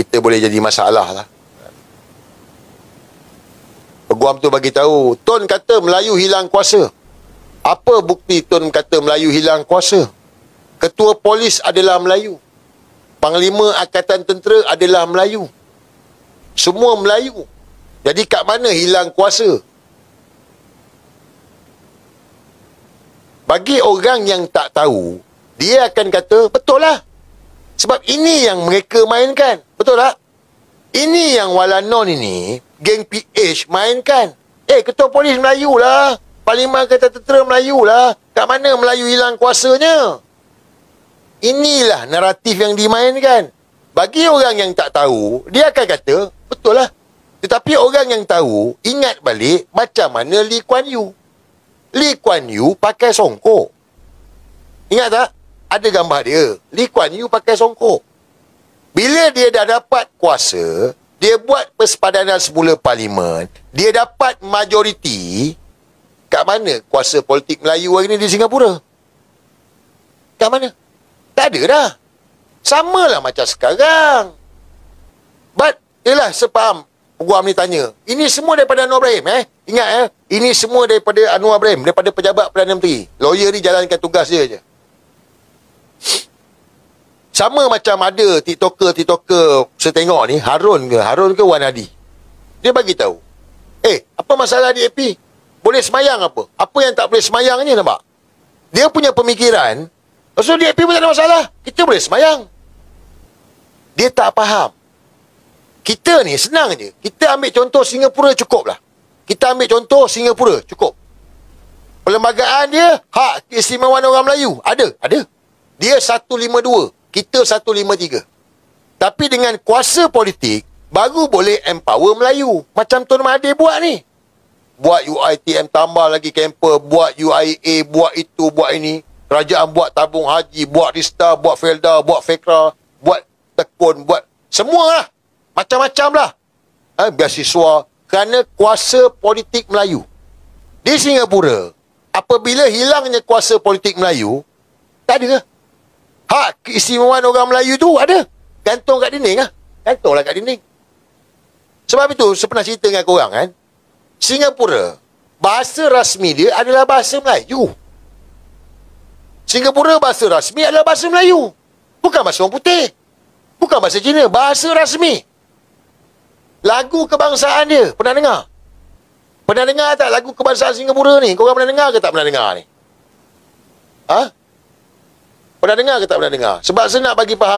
kita boleh jadi masalah lah. Peguam tu bagi tahu, Tun kata Melayu hilang kuasa. Apa bukti Tun kata Melayu hilang kuasa? Ketua polis adalah Melayu. Panglima Angkatan Tentera adalah Melayu. Semua Melayu. Jadi kat mana hilang kuasa? Bagi orang yang tak tahu, dia akan kata, betul lah. Sebab ini yang mereka mainkan. Betul tak? Ini yang Walanon ini, geng PH mainkan. Ketua polis Melayu lah. Parlimen Angkatan Tentera Melayu lah. Kat mana Melayu hilang kuasanya? Inilah naratif yang dimainkan. Bagi orang yang tak tahu, dia akan kata, betul lah. Tetapi orang yang tahu, ingat balik macam mana Lee Kuan Yew. Lee Kuan Yew pakai songkok. Ingat tak? Ada gambar dia. Lee Kuan Yew pakai songkok. Bila dia dah dapat kuasa, dia buat persepadanan semula parlimen, dia dapat majoriti. Kat mana kuasa politik Melayu hari ni di Singapura? Kat mana? Tak ada dah. Sama lah macam sekarang. But, yelah, sepaham Peguam ni tanya, ini semua daripada Anwar Ibrahim, Ingat, ini semua daripada Anwar Ibrahim, daripada pejabat Perdana Menteri. Lawyer ni jalankan tugas dia je. Sama macam ada TikToker saya tengok ni, Harun ke Wan Hadi. Dia bagi tahu, apa masalah DAP? Boleh semayang apa? Apa yang tak boleh semayang ni, nampak? Dia punya pemikiran, so DAP pun tak ada masalah. Kita boleh semayang. Dia tak faham. Kita ni senang je. Kita ambil contoh Singapura cukup lah. Kita ambil contoh Singapura cukup. Perlembagaan dia, hak keistimewaan orang Melayu. Ada. Dia 152. Kita 153. Tapi dengan kuasa politik, baru boleh empower Melayu. Macam Tun Mahathir buat ni. Buat UiTM, tambah lagi camper, buat UIA, buat itu, buat ini. Kerajaan buat tabung haji, buat Rista, buat Felda, buat Fekra, buat Tekun, buat semua lah. Macam-macam lah. Beasiswa. Kerana kuasa politik Melayu. Di Singapura, apabila hilangnya kuasa politik Melayu, tak ada lah. Hak keistimewaan orang Melayu tu ada. Gantung kat dinding lah. Gantunglah kat dinding. Sebab itu, saya pernah cerita dengan korang kan. Singapura, bahasa rasmi dia adalah bahasa Melayu. Singapura bahasa rasmi adalah bahasa Melayu. Bukan bahasa orang putih. Bukan bahasa Cina. Bahasa rasmi. Lagu kebangsaan dia, pernah dengar? Pernah dengar tak lagu kebangsaan Singapura ni? Korang pernah dengar ke tak pernah dengar ni? Pernah dengar ke tak pernah dengar? Sebab saya nak bagi faham